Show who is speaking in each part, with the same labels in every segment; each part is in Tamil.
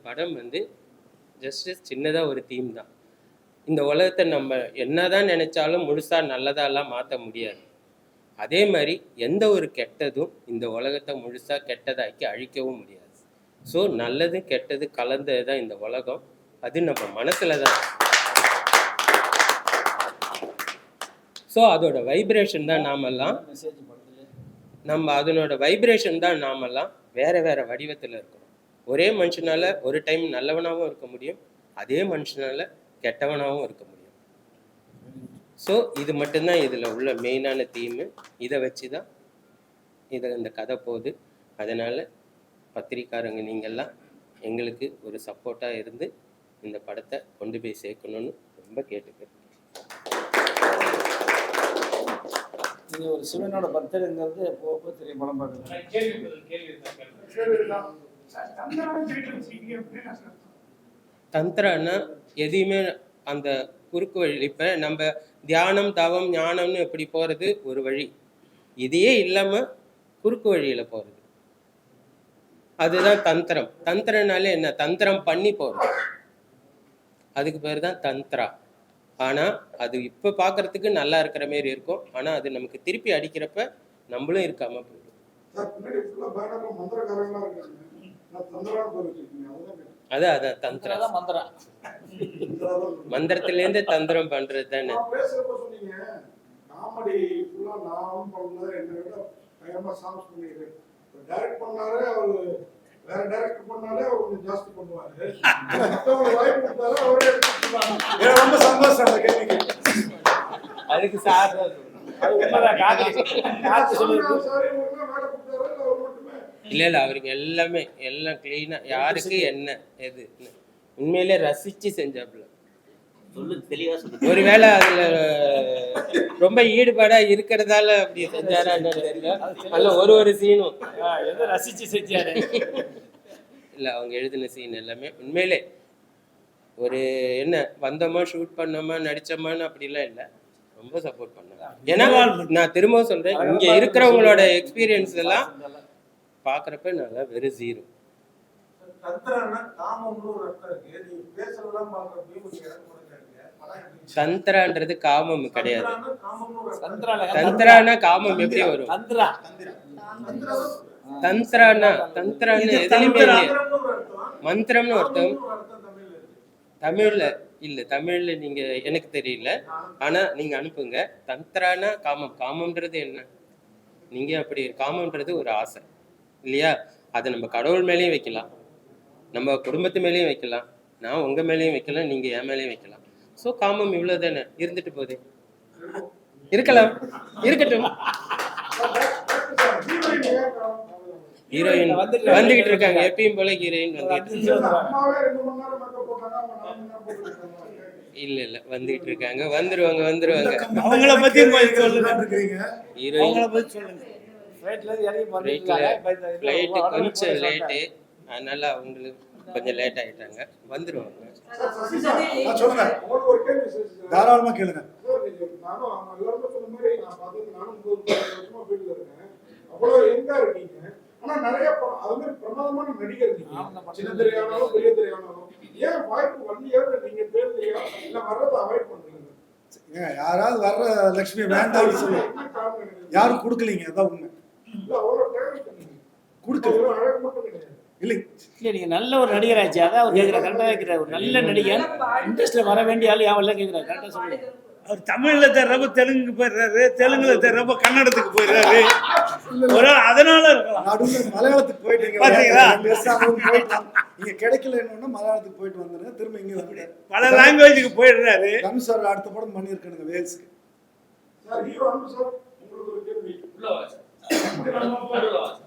Speaker 1: படம் வந்து ஜஸ்ட் சின்னதாக ஒரு தீம் தான். இந்த உலகத்தை நம்ம என்னதான் நினைச்சாலும் முழுசாக நல்லதாலாம் மாற்ற முடியாது. அதே மாதிரி எந்த ஒரு கெட்டதும் இந்த உலகத்தை முழுசாக கெட்டதாக்கி அழிக்கவும் முடியாது. ஸோ நல்லது கெட்டது கலந்தது தான் இந்த உலகம். அது நம்ம மனசில் தான். ஸோ அதோட வைப்ரேஷன் தான் நாமெல்லாம் அதனோட வைப்ரேஷன் தான் நாமெல்லாம் வேற வேற வடிவத்தில் இருக்கிறோம். ஒரே மனுஷனால ஒரு டைம் நல்லவனாகவும் இருக்க முடியும், அதே மனுஷனால கெட்டவனாகவும் இருக்க முடியும். ஸோ இது மட்டும்தான் இதில் உள்ள மெயினான தீமு. இதை வச்சு தான் இந்த கதை போகுது. அதனால் பத்திரிக்காரங்க நீங்கள்லாம் எங்களுக்கு ஒரு சப்போர்ட்டாக இருந்து இந்த படத்தை கொண்டு போய் சேர்க்கணும்னு ரொம்ப கேட்டுக்கிறேன்.
Speaker 2: நீங்கள் ஒரு சிவனோட பக்தருங்கிறது போக தெரியும் படம் பார்க்குறது.
Speaker 1: தந்திரன்னா எதையுமே அந்த குறுக்கு வழி. இப்போ நம்ம தியானம் தவம் ஞானம்னு எப்படி போகிறது ஒரு வழி, இதையே இல்லாமல் குறுக்கு வழியில் போகிறது அதுதான் தந்திரம். தந்திரனாலே என்ன, தந்திரம் பண்ணி போகிறது, அதுக்கு பேர் தான் தந்திரா. ஆனால் அது இப்போ பார்க்கறதுக்கு நல்லா இருக்கிற மாரி இருக்கும், ஆனால் அது நமக்கு திருப்பி அடிக்கிறப்ப நம்மளும் இருக்காமல் போயிடும். அதான் தந்திரா, மந்திரத்திலேருந்து தந்திரம் பண்றது தானே. அதுக்கு சார் இல்ல அவருக்கு எல்லாமே எல்லாம் கிளீனா, யாருக்கு என்ன எது உண்மையிலே ரசிச்சு செஞ்சாப்புல. ஒருவேளை அதுல ரொம்ப ஈடுபாடா இருக்கிறதால அப்படி செஞ்சாரான்னு தெரியல. அல்ல ஒரு சீனும்
Speaker 2: ரசிச்சு செஞ்சாரு
Speaker 1: இல்ல, அவங்க எழுதின சீன் எல்லாமே உண்மையிலே ஒரு என்ன வந்தோமா ஷூட் பண்ணோமா நடிச்சோமான்னு அப்படிலாம் இல்லை, ரொம்ப சப்போர்ட் பண்ணாங்க. ஏன்னா நான் திரும்ப சொல்றேன், இங்க இருக்கிறவங்களோட எக்ஸ்பீரியன்ஸ் எல்லாம் பாக்குறப்ப நல்லா வெறும் ஜீரோ. தந்திரான்றது காமம் கிடையாது. தந்திரானா காமம் எப்படி வரும்? தந்திரானா எதுலையுமே மந்திரம்னு அர்த்தம். தமிழ்ல இல்ல, தமிழ்ல நீங்க எனக்கு தெரியல, ஆனா நீங்க அனுப்புங்க. தந்திரானா காமம். காமம்ன்றது என்ன? நீங்க அப்படி காமம்ன்றது ஒரு ஆசை இல்லையா? அதை நம்ம கடவுள் மேலேயும் வைக்கலாம், நம்ம குடும்பத்து மேலேயும் வைக்கலாம், நான் உங்க மேலேயும் வைக்கலாம், நீங்க என் மேலேயும் வைக்கலாம். ஸோ காமம் இவ்வளவு தானே, இருந்துட்டு போதே, இருக்கலாம், இருக்கட்டும். ஹீரோயின் வந்துகிட்டு இருக்காங்க, எப்பயும் போல ஹீரோயின் வந்துகிட்டு இல்ல வந்துகிட்டு இருக்காங்க, வந்துருவாங்க.
Speaker 2: அவங்கள பத்தி
Speaker 1: ஃப்ளைட்டு கொஞ்சம் லேட்டு, அதனால அவங்களுக்கு கொஞ்சம் லேட் ஆயிட்டாங்க, வந்துருவாங்க.
Speaker 2: தாராளமா கேளுங்க.
Speaker 3: ஆனா நிறைய அது மாதிரி பிரமாதமான நடிகர் நீங்க, சின்ன திரையானாலும் பெரிய திரையானாலும் ஏன் வாய்ப்பு வண்டியாவது நீங்க தேர்தலையா இல்ல வர்றதை அவாய்ட் பண்றீங்க?
Speaker 2: யாராவது வர்ற லட்சுமி வேண்டாம்னு சொல்லி யாரும் கொடுக்கலீங்க, அதான் உண்மை. கொடுக்கல அழகு மட்டும் கிடையாது. இல்லை நீங்க நல்ல ஒரு நடிகராச்சு, அதான் அவர் கேட்கிறார், கரெக்டாக கேட்கிறார். ஒரு நல்ல நடிகர் இண்டஸ்ட்ரியில் வர வேண்டிய ஆள் யாவெல்லாம் கேட்கிறார், கரெக்டாக சொல்லுங்க. அவர் தமிழ்ல தர்றப்ப தெலுங்குக்கு போயிடுறாரு, தெலுங்குல தர்றப்ப கன்னடத்துக்கு போயிடுறாரு, ஒரு அதனால நடுவில் மலையாளத்துக்கு போயிட்டீங்க. பாத்தீங்களா, நீங்க கிடைக்கலன்னு மலையாளத்துக்கு போயிட்டு வந்துருங்க, திரும்ப இங்க வந்து பல லாங்குவேஜுக்கு போயிடுறாரு. ரமேஷ் சார் அடுத்த படம் பண்ணியிருக்கணுங்க வேல்ஸ்க்கு.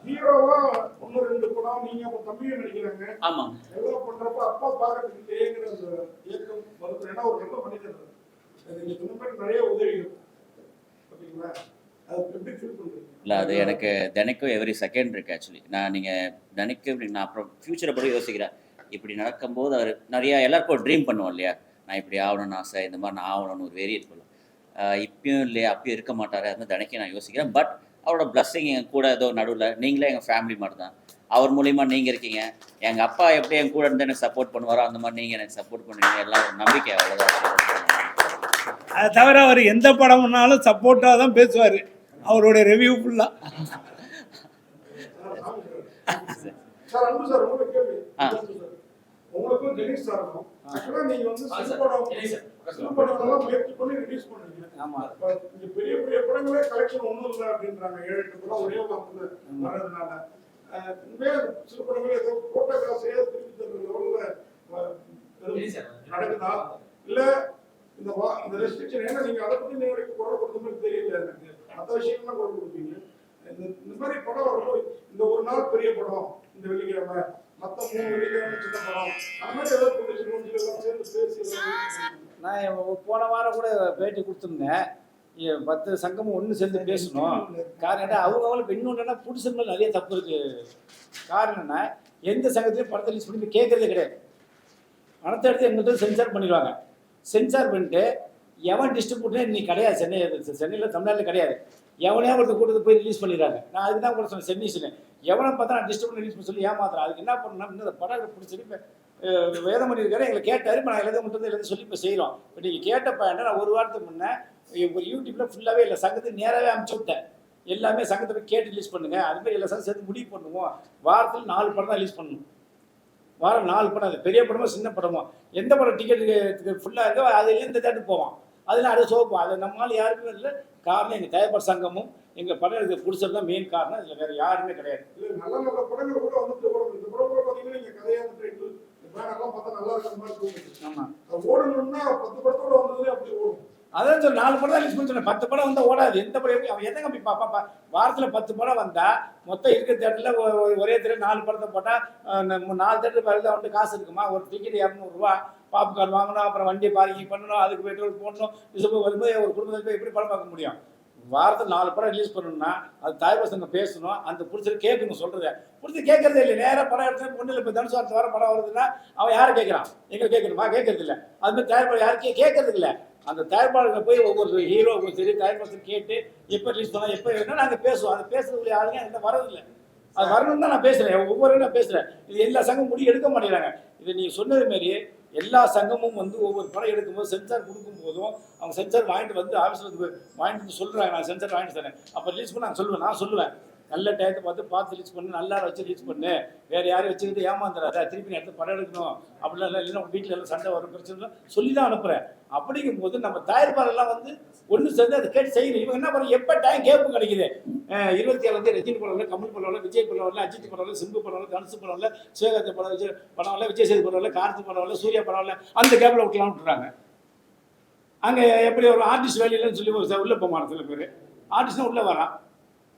Speaker 2: ஹீரோவா ஒன்னு ரெண்டு படம் நீங்க தம்பியும் நடிக்கிறாங்க. ஆமா, எல்லாம் பண்றப்ப அப்பா பாக்கிறதுக்கு ஏங்குற அந்த ஏக்கம் வருது. ஏன்னா ஒரு நல்ல மனிதர் நீங்க சொன்ன நிறைய உதவிகள் பாத்தீங்களா, அது எப்படி ஃபீல் பண்றீங்க?
Speaker 4: இல்லை, அது எனக்கு தினைக்கும் எவ்ரி செகண்ட் இருக்குது. ஆக்சுவலி நான் தினைக்கும் நான் அப்புறம் ஃப்யூச்சரை பற்றி யோசிக்கிறேன். இப்படி நடக்கும்போது அவர் நிறையா எல்லாருக்கும் ஒரு ட்ரீம் பண்ணுவோம் இல்லையா, நான் இப்படி ஆகணும்னு ஆசை, இந்த மாதிரி நான் ஆகணும்னு ஒரு வெறி இருக்குல்ல. இப்பயும் இல்லையா, அப்பயும் இருக்க மாட்டார், அது மாதிரி தினைக்கும் நான் யோசிக்கிறேன். பட் அவரோட பிளஸ்ஸிங் எங்கள் கூட ஏதோ நடுவில், நீங்களே எங்கள் ஃபேமிலி மாதிரி தான். அவர் மூலியமா நீங்கள் இருக்கீங்க. எங்கள் அப்பா எப்படி என் கூட இருந்து எனக்கு சப்போர்ட் பண்ணுவாரோ அந்த மாதிரி நீங்கள் எனக்கு சப்போர்ட் பண்ணுவீங்க. எல்லாம் ஒரு நம்பிக்கை, அவ்வளோதான்.
Speaker 2: அதை தவிர அவர் எந்த படம்னாலும் சப்போர்ட்டாக தான் பேசுவார். அவருடைய ரிவ்யூ ஃபுல்லாக.
Speaker 3: சார் அன்பு சார் உங்களுக்கு கேள்வி. உங்களுக்கும் கணேஷ் சாருக்கும் ஆக்சுவலா நீங்க வந்து சின்ன படங்களெல்லாம் முயற்சி பண்ணி ரிலீஸ் பண்ணீங்க.
Speaker 2: ஆமா.
Speaker 3: இங்க பெரிய பெரிய படங்களே கலெக்ஷன் ஒண்ணும் இல்லை அப்படின்றாங்க. 7-8 படம் ஒரே வாரத்துல வர்றதுனால சில படங்களே ஏதோ போட்ட காசையே திருப்பி தர லெவல்ல நடக்குதா இல்ல இந்த ரெஸ்ட்ரிக்ஷன்? ஏன்னா நீங்க அதை பத்தி நீங்க குரல் கொடுத்த மாதிரி தெரியல எனக்கு. மற்ற விஷயங்கள்லாம் குரல் கொடுப்பீங்க. இந்த மாதிரி படம் வரும்போது இந்த ஒரு நாள் பெரிய படம், இந்த வெள்ளிக்கிழமை மற்ற 3 வெள்ளிக்கிழமை சின்ன படம், அந்த மாதிரி ஏதாவது எல்லாம் சேர்ந்து பேசி.
Speaker 2: நான் போன வாரம் கூட பேட்டி கொடுத்துருந்தேன். 10 சங்கமும் ஒன்று சேர்ந்து பேசணும். காரணம் என்ன, அவங்களுக்கு இன்னொன்று என்ன, புடிச்ச மேலே நிறைய தப்பு இருக்கு. காரணம் என்ன, எந்த சங்கத்திலையும் படத்தை ரிலீஸ் பண்ணி கேட்கறதே கிடையாது. பணத்தை எடுத்து எங்கள்கிட்ட சென்சார் பண்ணிடுவாங்க. சென்சார் பண்ணிட்டு எவன் டிஸ்ட்ரிபியூட்டர் இன்னைக்கு கிடையாது. சென்னையில் தமிழ்நாட்டில் கிடையாது. எவனையா ஒருத்தர் கூட்டத்தை போய் ரிலீஸ் பண்ணிடுறாங்க. நான் அதுக்கு தான் கூட சொன்னேன், சென்னை எவனை பார்த்தா நான் டிஸ்ட்ரிபியூட்டர் ரிலீஸ் பண்ணி சொல்லி ஏமாத்துறேன். அதுக்கு என்ன பண்ணணும், இன்னும் படம் பிடிச்சிட்டு வேதம் பண்ணியிருக்காரு, எங்களை கேட்டார். இப்போ நான் எழுத சொல்லி இப்போ செய்கிறோம். இப்போ நீங்கள் கேட்ட பையன் நான் ஒரு வாரத்துக்கு முன்னே ஒரு யூடியூப்பில் ஃபுல்லாகவே இல்லை சங்கத்துக்கு நேராகவே அனுப்பிச்சி விட்டேன். எல்லாமே சங்கத்தை போய் கேட்டு ரிலீஸ் பண்ணுங்க. அதுமாதிரி எல்லா சங்கம் சேர்த்து முடிவு பண்ணுவோம். வாரத்தில் 4 படம் தான் ரிலீஸ் பண்ணணும். வாரம் 4 படம். அது பெரிய படமோ சின்ன படமோ எந்த படம் டிக்கெட்டுக்கு ஃபுல்லாக இருக்கோ அதுலேயும் இந்த தேட்டர் போவோம். அதில் அதை சோப்போம். அது நம்மளால் யாருக்குமே இல்லை. காரணம் எங்கள் தயாரிப்பாளர் சங்கமும் எங்கள் படம் எடுக்க பிடிச்சது தான் மெயின் காரணம். இதில் வேறு யாருமே கிடையாது.
Speaker 3: நல்ல நல்ல படங்கள் கூட வந்துட்டு இந்த படம் கூட பார்த்தீங்கன்னா நீங்கள் கதையாக டைட்டில் பேனர்லாம் பார்த்தா நல்லா இருக்கிற மாதிரி தோணுது. ஆமாம், ஓடணும்னா 10 படத்தோட வந்ததுலேயே அப்படி ஓடும்.
Speaker 2: அதான் சொல்லி 4 படம் தான் ரிலீஸ் பண்ணி சொன்னேன். 10 படம் வந்தால் ஓடாது. எந்த படம் எப்படி அவன் எதங்க போய் பார்ப்பா? வாரத்தில் 10 படம் வந்தால் மொத்தம் இருக்கிற தேட்டரில் ஒரே தேட்டர் 4 படத்தை போட்டால் 4 தேட்டர் வருது. அவன்ட்டு காசு இருக்குமா? ஒரு டிக்கெட் 200 ரூபா. பாப்கார்ன் வாங்கணும், அப்புறம் வண்டியை பார்க்கிங் பண்ணணும், அதுக்கு பெட்ரோல் போடணும். இது வரும்போது ஒரு குடும்பத்தில் போய் எப்படி படம் பார்க்க முடியும்? வாரத்தில் 4 படம் ரிலீஸ் பண்ணணும்னா அது தாய் பசங்க பேசணும். அந்த பிடிச்சது கேட்கணும். சொல்கிறத பிடிச்சி கேட்கறதே இல்லை. நேராக படம் எடுத்து ஒன்றில் இப்போ தனுஷ் வாரத்து வர படம் வருதுன்னா அவன் யாரை கேட்குறான்? எங்களை கேட்கணுமா? கேட்கறது இல்லை. அதுமாதிரி தயாரிப்பாளர் யாருக்கே கேட்கறது இல்லை. அந்த தயாரிப்பாளர்கள் போய் ஒவ்வொரு ஹீரோவுக்கும் சரி தயாரிப்பாளர் கேட்டு எப்போ ரிலீஸ் பண்ணலாம், எப்போ வேணும்னா நாங்கள் பேசுவோம். அது பேசுறதுக்குள்ள யாருங்க எந்த வரதில்லை. அது வரணும் தான் நான் பேசுகிறேன். ஒவ்வொரு நான் பேசுகிறேன். இது எல்லா சங்கமும் முடிவு எடுக்க மாட்டேங்கிறாங்க. இது நீங்கள் சொன்னது மாரி எல்லா சங்கமும் வந்து ஒவ்வொரு படம் எடுக்கும்போது சென்சார் கொடுக்கும் போதும் அவங்க சென்சார் வாங்கிட்டு வந்து ஆஃபீஸில் வாங்கிட்டு வந்து சொல்கிறாங்க, நான் சென்சார் வாங்கிட்டு தரேன். அப்போ ரிலீஸ் பண்ண நான் சொல்லுவேன் நல்ல டயத்தை பார்த்து ரிலீஸ் பண்ணு, நல்லா வச்சு ரிலீஸ் பண்ணு, வேறு யாரையும் வச்சுக்கிட்டு ஏமாந்துடாத, திருப்பி எடுத்து படம் எடுக்கணும் அப்படிலாம் இல்லை. இல்லைன்னா வீட்டில் எல்லாம் சண்டை வரும் பிரச்சனை சொல்லி தான் அனுப்புகிறேன். அப்படிங்கும் போது நம்ம தயாரிப்பாளர்லாம் வந்து ஒன்று சேர்ந்து அதை கேட்டு செய்யணும். இவங்க என்ன பண்ணுறது, எப்போ டைம் கேப்பு கிடைக்குது? 27 வந்து ரஜினி படம் இல்லை, கமல் படம் இல்லை, விஜய் படம் இல்லை, அஜித் படம் இல்லை, சிம்பு படம் இல்லை, தனுசு படம் இல்லை, சிவகார்த்தி படம் இல்லை, விஜய் சேது படம் இல்லை, கார்த்திக் படம் இல்லை, சூர்யா படம் இல்லை. அந்த கேப்பில் விட்டுறாங்க. அங்கே எப்படி ஒரு ஆர்டிஸ்ட் வேலையிலன்னு சொல்லி ஒரு உள்ளே போவாங்க சில பேர். ஆர்டிஸ்ட்னா உள்ளே வரான்.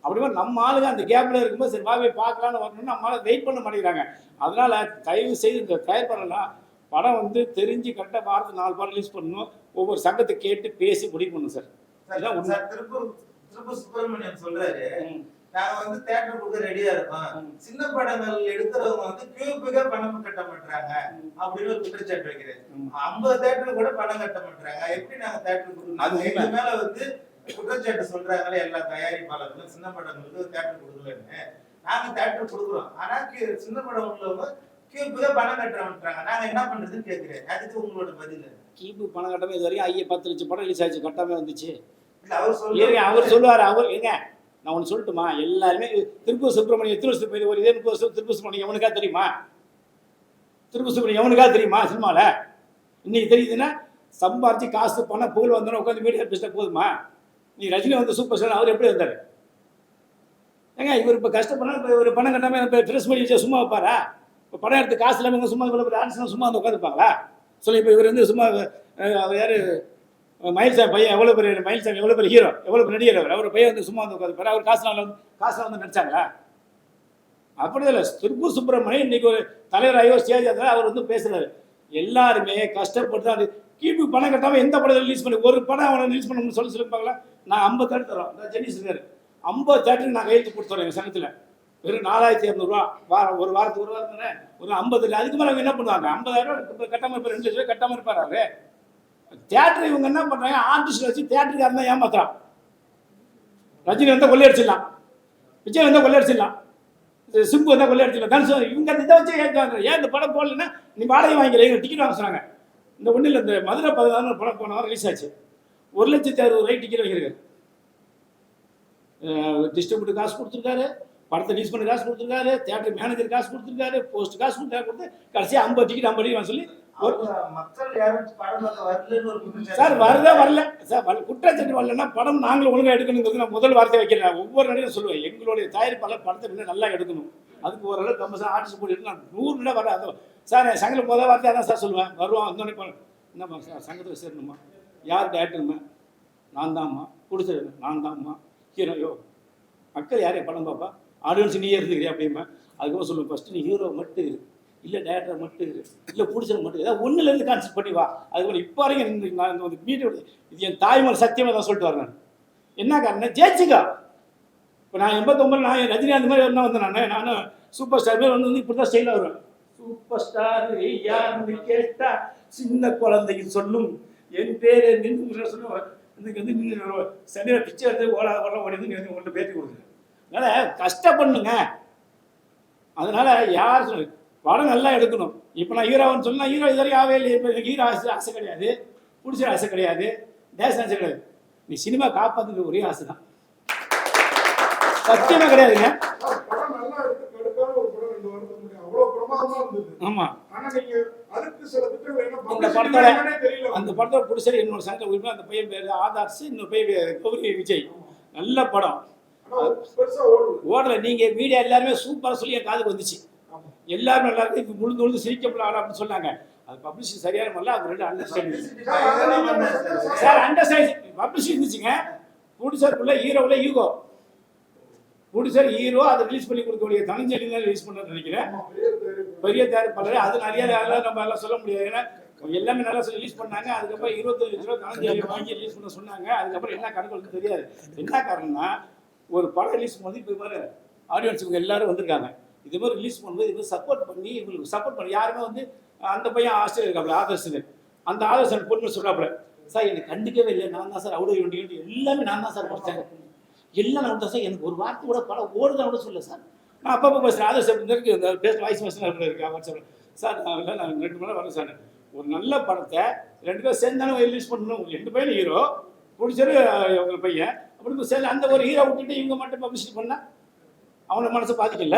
Speaker 2: அப்படி மாதிரி நம்ம ஆளுங்க அந்த கேப்பில் இருக்கும்போது சரி வாவே பார்க்கலான்னு வரணும்னு நம்மளால் வெயிட் பண்ண மாட்டேங்கிறாங்க. அதனால் தயவு செய்து இந்த தயாரிப்பாளர்லாம் படம் வந்து தெரிஞ்சு கரெக்டாக வாரத்துக்கு 4 படம் ரிலீஸ் பண்ணணும். ஒவ்வொரு சங்கத்தை கேட்டு பேசி முடிவு பண்ணணும் சார்.
Speaker 5: திருப்பூர் சுப்பிரமணியன் சொல்றாரு, நாங்க வந்து தியேட்டர் கொடுக்க ரெடியா இருக்கோம், சின்ன படங்கள் எடுக்கிறவங்க வந்து கியூபிக்கா பணம் கட்ட மாட்டாங்க அப்படின்னு ஒரு குற்றச்சாட்டு வைக்கிறேன். 50 தியேட்டர் கூட பணம் கட்ட மாட்டாங்க, எப்படி நாங்க தியேட்டர் கொடுக்கணும்? எங்க மேல வந்து குற்றச்சாட்டு சொல்றாங்களே எல்லா தயாரிப்பாளர்களும் சின்ன படங்களுக்கு தியேட்டர் கொடுக்கலன்னு. நாங்க தியேட்டர் கொடுக்குறோம், ஆனா சின்ன படம் உள்ளவங்க கியூபுக்கா பணம் கட்ட மாட்டாங்க. நாங்க என்ன பண்றதுன்னு கேட்கிறேன். அதுக்கு உங்களோட பதில்?
Speaker 2: கியூபு பணம் கட்டாம இது வரைக்கும் 10 லட்சம் படம் ரிலீஸ் ஆச்சு, கட்டாம வந்துச்சு.
Speaker 5: அவர்
Speaker 2: சொல்லுவார். அவர் எங்க நான் ஒன்று சொல்லட்டுமா, எல்லாருமே திருப்பூர் சுப்பிரமணியம் எத்தனை வருஷத்துக்கு போய் ஒரு இதே 30 வருஷம் திருப்பூர் சுப்பிரமணியம் எவனுக்கா தெரியுமா? திருப்பூர் சுப்பிரமணியம் எவனுக்கா தெரியுமா? சினிமாவில் இன்னைக்கு தெரியுதுன்னா சம்பாரிச்சு காசு பணம் புகழ் வந்தோன்னா உட்காந்து மீடியா பேசிட்டா போதுமா? நீ ரஜினி வந்து சூப்பர் ஸ்டார், அவர் எப்படி இருந்தார்? ஏங்க இவர் இப்போ கஷ்டப்படா, இப்போ ஒரு பணம் கட்டாமல் இப்போ ட்ரெஸ் பண்ணி வச்சா சும்மா வைப்பாரா? இப்போ படம் எடுத்து காசு இல்லாமல் சும்மா ஆர்டிஸ்ட்லாம் சும்மா வந்து உட்காந்துருப்பாங்களா? சொல்லி இப்போ இவர் வந்து சும்மா அவர் யார் மயில் சார் பையன் எவ்வளோ பெரிய மயில் சார் எவ்வளோ பெரிய ஹீரோ, எவ்வளோ பெரிய நடிகர் அவர் பையன் வந்து சும்மா வந்து உட்காந்துருப்பாரு. அவர் காசுலாம் வந்து நடிச்சாங்களா? அப்படி இல்லை. திருப்பூர் சுப்பிரமணியம் இன்னைக்கு ஒரு தலைவர் ஐயோ ஸ்டேஜ் அவர் வந்து பேசுகிறாரு. எல்லாருமே கஷ்டப்பட்டு தான் கியூபி பணம் கட்டாமல் எந்த படம் ரிலீஸ் பண்ணி ஒரு படம் அவனை ரிலீஸ் பண்ணணும்னு சொல்லிப்பாங்களா? நான் 50 தேட்டர் தரோம். ஜெனிஸ் இருக்காரு 50 தேட்டருக்கு நான் கையெழுத்து கொடுத்துறோம் எங்கள் சங்கத்தில். வெறும் 4200 ரூபா ஒரு வாரத்துக்கு தானே ஒரு 50. அதுக்கு மேலே அவங்க என்ன பண்ணுவாங்க? 50,000 கட்டாமல் இருப்பார், 2 லட்சம் ரூபாய் கட்டாமல் இருப்பார். அவரு தியேட்டர் இவங்க என்ன பண்ணுறாங்க, ஆர்டிஸ்ட் வச்சு தியேட்டருக்காக தான் ஏமாத்துறான். ரஜினி வந்தால் கொள்ளையடிச்சிடலாம், விஜய் வந்தால் கொள்ளையடிச்சிடலாம். சிம்பு வந்தால் கொள்ளை அடிச்சிடலாம் தனுஷ் இவங்க இதை வச்சு கேட்காங்க. ஏன் இந்த படம் போடலன்னா நீ வாடகை வாங்கிக்கிறேன் எங்கள் டிக்கெட் வாங்க சொன்னாங்க. இந்த ஒன்றும் இல்லை, இந்த மதுரை 16 படம் போன வாரம் ரிலீஸ் ஆச்சு. 1,60,000 டிக்கெட் வாங்கியிருக்காரு. டிஸ்ட்ரிபியூட்டர் காசு கொடுத்துருக்காரு, படத்தை ரிலீஸ் பண்ண காசு கொடுத்துருக்காரு, தியேட்டர் மேனேஜர் காசு கொடுத்துருக்காரு, போஸ்ட் காசு கொடுத்து கடைசியாக 50 டிக்கெட் 50 டிக்கெட் சொல்லி
Speaker 5: மக்கள் யாரும் படம் பார்க்க வரலன்னு ஒரு குற்றச்சாட்டு.
Speaker 2: சார் வரல சார். குற்றச்சாட்டு வரலன்னா படம் நாங்களும் ஒழுங்காக எடுக்கணுங்கிறது நான் முதல் வார்த்தை வைக்கிறேன். ஒவ்வொரு நடிகரும் சொல்லுவேன், எங்களுடைய தயாரிப்பாளர் படத்தை இன்னும் நல்லா எடுக்கணும், அதுக்கு ஓரளவு கம்பல்சரி ஆர்டிஸ்ட் போட்டு எடுக்கணும். 100 நிலை வர சார் என் சங்கத்தில் முதல் வார்த்தை அதான் சார் சொல்லுவேன். வருவான் வந்தோடனே என்னம்மா சார் சங்கத்தில் சேரணுமா, யார் டேரக்டருமா, நான் தான்மா, கொடுத்தது நான் தான்மா, ஹீரோயோ மக்கள் யாரையும் படம் பார்ப்பா, ஆடியன்ஸ் நீயே இருந்துக்கிறியா அப்படிமா. அதுக்கப்புறம் சொல்லுவேன், ஃபஸ்ட்டு நீ ஹீரோ மட்டும் இரு, இல்லை டேரக்டர் மட்டும் இரு, இல்லை பிடிச்சது மட்டும் ஏதாவது ஒன்றுலேருந்து கான்செப்ட் பண்ணி வா. அதுக்கப்புறம் இப்போ வரைக்கும் நான் வந்து மீடியோட இது என் தாய்மொழி சத்தியமாக தான் சொல்லிட்டு வரேன். என்ன காரணம், ஜெயிச்சுக்கா. இப்போ நான் 89 நான் ரஜினி அந்த மாதிரி என்ன வந்தேன், நானும் சூப்பர் ஸ்டார் மாதிரி வந்து இப்படி தான் ஸ்டைலாக வருவேன். சூப்பர் ஸ்டார் யாருன்னு கேட்டா சின்ன குழந்தைக்கு சொல்லும் என் பேர் நின்று சொல்லுவேன். இன்னைக்கு வந்து நீங்கள் சனியாக பிச்சை எடுத்து ஓடி ஒன்று பேட்டி கொடுக்குறேன். அதனால் கஷ்டப்பண்ணுங்க. அதனால் யார் சொல்லு படம் நல்லா எடுக்கணும். இப்போ நான் ஹீரோன்னு சொன்னால் ஹீரோ இது வரைக்கும் ஆவே இல்லை. இப்போ ஹீரோ ஆசை கிடையாது, பிடிச்ச ஆசை கிடையாது, தேச ஆசை கிடையாது. நீ சினிமா காப்பாற்றுறது ஒரே ஆசை தான், சத்தியமாக கிடையாதுங்க.
Speaker 3: படம் நல்லா எடுக்காம ஒரு படம் 2 வாரத்துக்கு முன்னாடி அவ்வளவு பிரமாதமா இருந்தது.
Speaker 2: ஆமாம்,
Speaker 3: ஆனா நீங்க அதுக்கு சில திட்டம்
Speaker 2: அந்த
Speaker 3: என்ன
Speaker 2: படத்தோட
Speaker 3: தெரியல.
Speaker 2: அந்த படத்தோட பிடிச்சது என்னோட சங்கத்தில் உரிமை. அந்த பையன் பேர் ஆதார்ஸ், இன்னொரு பையன் கௌரி விஜய். நல்ல படம்
Speaker 3: பெருசா ஓடுது.
Speaker 2: ஓடல. நீங்கள் மீடியா எல்லாருமே சூப்பராக சொல்லி என் காதுக்கு வந்துச்சு. எல்லாரும் நல்லா இருக்கு, இப்போ முழுந்து சிரிக்கப்படல அப்படின்னு சொன்னாங்க. அது பப்ளிசிட்டி சரியான முறையில் அவங்க 2 அண்டர்ஸ்டாண்டிங் சார். அண்டர்ஸ்டாண்டிங் பப்ளிசிட்டி இருந்துச்சுங்க. ப்ரொடியூசருக்குள்ள ஹீரோவில் ஈகோ, ப்ரொடியூசர் ஹீரோ அதை ரிலீஸ் பண்ணி கொடுக்கக்கூடிய தனஞ்சலி தான் ரிலீஸ் பண்ணுறேன்னு நினைக்கிறேன். பெரிய தயாரிப்பாளர் அது நிறைய நம்ம எல்லாம் சொல்ல முடியாது. ஏன்னா எல்லாமே நல்லா சொல்லி ரிலீஸ் பண்ணாங்க. அதுக்கப்புறம் 25 லட்ச ரூபா தனஞ்சலி வாங்கி ரிலீஸ் பண்ண சொன்னாங்க. அதுக்கப்புறம் என்ன கணக்கு தெரியாது. என்ன காரணம்னா ஒரு படம் ரிலீஸ் பண்ணி இப்போ மாதிரி ஆடியன்ஸ் இவங்க எல்லாரும் வந்திருக்காங்க. இது மாதிரி ரிலீஸ் பண்ணும்போது இது சப்போர்ட் பண்ணி இவங்களுக்கு சப்போர்ட் பண்ணி யாருமே வந்து அந்த பையன் ஆஸ்திரேலியா இருக்காப்புல ஆதர்ஷன், அந்த ஆதர்ஷன் பொண்ணு சொல்கிறாப்புல, சார் எனக்கு கண்டிக்கவே இல்லை, நான் தான் சார் அவ்வளோ வேண்டிய எல்லாமே நான் தான் சார் படித்தேன், எல்லாம் நான் தான் சார், எனக்கு ஒரு வார்த்தை கூட படம் ஓடுதான் கூட சொல்ல சார். நான் அப்பப்போ பேசுகிறேன், ஆதர்ஷன் இருக்கு இந்த பேச வாய்ஸ் மெசேஜ் இருக்கு வாட்ஸ்அப்பில். சார் நான் இல்லை நான் 2 மணி நேரம் வரேன் சார். ஒரு நல்ல படத்தை 2 பேரும் சேர்ந்தாலும் ரிலீஸ் பண்ணணும். 2 பையன் ஹீரோ, பிடிச்சது உங்கள் பையன், அப்படி சேர்ந்து அந்த ஒரு ஹீரோ விட்டுட்டு இவங்க மட்டும் பப்ளிசிட்டி பண்ணால் அவனோட மனசை பாதிக்கல.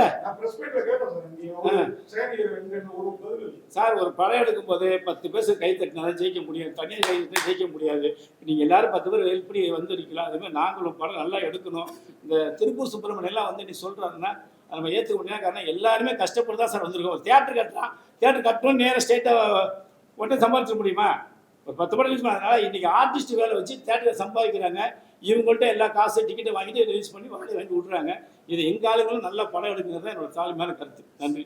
Speaker 2: சார் ஒரு படம் எடுக்கும் போது 10 பேர் கை தட்டினா ஜெயிக்க முடியும், தனியாக கை தட்டினா ஜெயிக்க முடியாது. நீங்கள் எல்லாரும் 10 பேர் எப்படி வந்து நிற்கலாம். அதுமாதிரி நாங்களும் படம் நல்லா எடுக்கணும். இந்த திருப்பூர் சுப்பிரமணியம் எல்லாம் வந்து நீ சொல்கிறாங்கன்னா நம்ம ஏற்றுக்க முடியாது. காரணம் எல்லாருமே கஷ்டப்பட்டு தான் சார் வந்திருக்கோம். ஒரு தியேட்டர் கட்டலாம், தியேட்டர் கட்டணும் நேராக ஸ்டேட்டாக உடனே சம்பாதிச்சிட முடியுமா? ஒரு 10 படம் ரிலீஸ் பண்ணாதனால இன்றைக்கி ஆர்டிஸ்ட் வேலை வச்சு தியேட்டரை சம்பாதிக்கிறாங்க. இவங்கள்ட்ட எல்லா காசு டிக்கெட்டை வாங்கிட்டு ரிலீஸ் பண்ணி வாங்கி விட்டுறாங்க. இது எங்கள் ஆளுங்களும் நல்ல படம் எடுக்கிறது தான் என்னோட தாழ்மையான கருத்து. நன்றி.